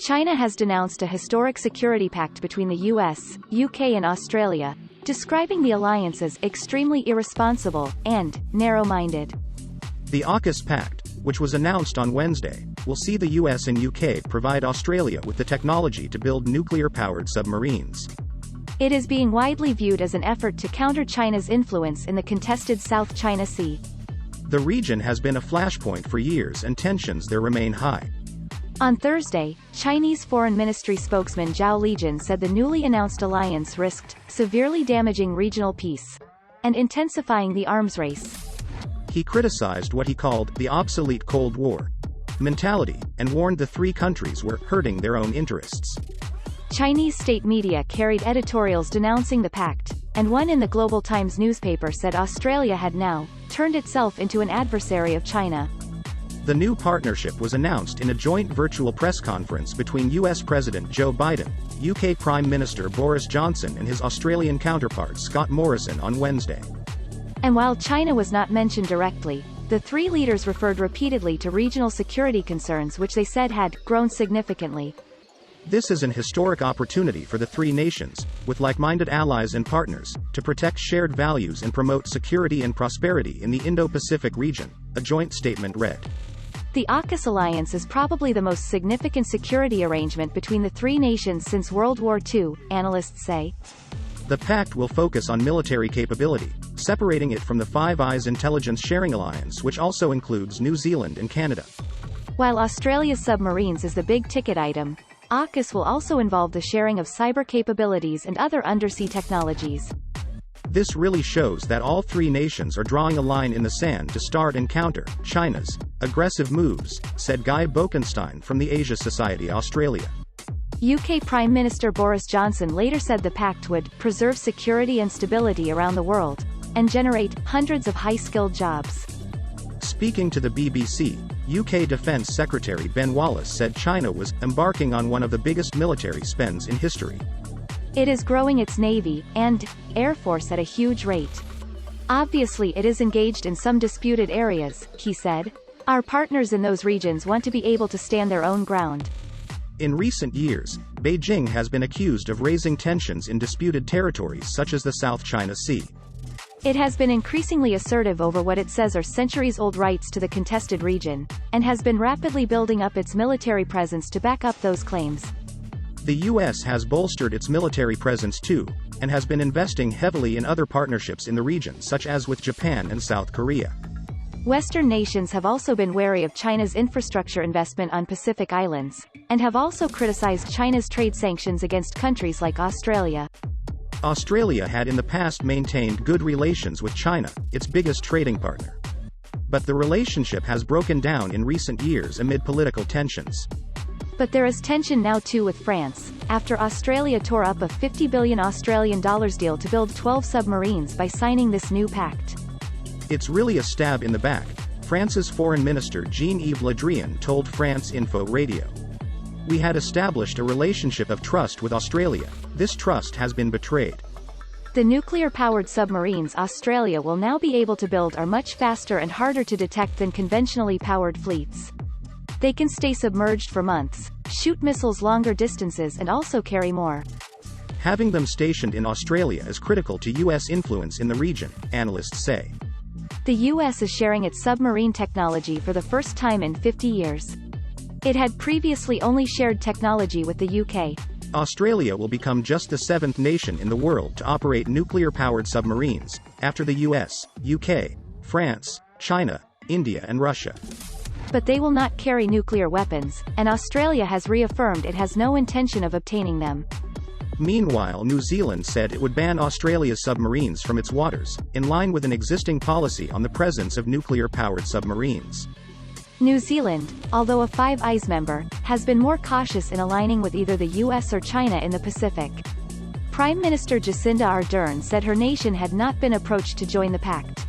China has denounced a historic security pact between the US, UK and Australia, describing the alliance as extremely irresponsible and narrow-minded. The AUKUS Pact, which was announced on Wednesday, will see the US and UK provide Australia with the technology to build nuclear-powered submarines. It is being widely viewed as an effort to counter China's influence in the contested South China Sea. The region has been a flashpoint for years and tensions there remain high. On Thursday, Chinese Foreign Ministry spokesman Zhao Lijian said the newly announced alliance risked severely damaging regional peace and intensifying the arms race. He criticized what he called the obsolete Cold War mentality and warned the three countries were hurting their own interests. Chinese state media carried editorials denouncing the pact, and one in the Global Times newspaper said Australia had now turned itself into an adversary of China. The new partnership was announced in a joint virtual press conference between US President Joe Biden, UK Prime Minister Boris Johnson and his Australian counterpart Scott Morrison on Wednesday. And while China was not mentioned directly, the three leaders referred repeatedly to regional security concerns which they said had grown significantly. This is an historic opportunity for the three nations, with like-minded allies and partners, to protect shared values and promote security and prosperity in the Indo-Pacific region, a joint statement read. The AUKUS alliance is probably the most significant security arrangement between the three nations since World War II, analysts say. The pact will focus on military capability, separating it from the Five Eyes Intelligence Sharing Alliance, which also includes New Zealand and Canada. While Australia's submarines is the big-ticket item, AUKUS will also involve the sharing of cyber capabilities and other undersea technologies. This really shows that all three nations are drawing a line in the sand to start and counter China's aggressive moves, said Guy Bokenstein from the Asia Society Australia. UK Prime Minister Boris Johnson later said the pact would preserve security and stability around the world and generate hundreds of high-skilled jobs. Speaking to the BBC, UK Defence Secretary Ben Wallace said China was embarking on one of the biggest military spends in history. It is growing its Navy and Air Force at a huge rate. Obviously it is engaged in some disputed areas, he said. Our partners in those regions want to be able to stand their own ground. In recent years, Beijing has been accused of raising tensions in disputed territories such as the South China Sea. It has been increasingly assertive over what it says are centuries-old rights to the contested region, and has been rapidly building up its military presence to back up those claims. The US has bolstered its military presence too, and has been investing heavily in other partnerships in the region such as with Japan and South Korea. Western nations have also been wary of China's infrastructure investment on Pacific Islands, and have also criticized China's trade sanctions against countries like Australia. Australia had in the past maintained good relations with China, its biggest trading partner. But the relationship has broken down in recent years amid political tensions. But there is tension now too with France, after Australia tore up a $50 billion Australian deal to build 12 submarines by signing this new pact. It's really a stab in the back, France's Foreign Minister Jean-Yves Le Drian told France Info Radio. We had established a relationship of trust with Australia. This trust has been betrayed. The nuclear-powered submarines Australia will now be able to build are much faster and harder to detect than conventionally powered fleets. They can stay submerged for months, shoot missiles longer distances and also carry more. Having them stationed in Australia is critical to US influence in the region, analysts say. The US is sharing its submarine technology for the first time in 50 years. It had previously only shared technology with the UK. Australia will become just the seventh nation in the world to operate nuclear-powered submarines, after the US, UK, France, China, India and Russia. But they will not carry nuclear weapons, and Australia has reaffirmed it has no intention of obtaining them. Meanwhile, New Zealand said it would ban Australia's submarines from its waters, in line with an existing policy on the presence of nuclear-powered submarines. New Zealand, although a Five Eyes member, has been more cautious in aligning with either the US or China in the Pacific. Prime Minister Jacinda Ardern said her nation had not been approached to join the pact.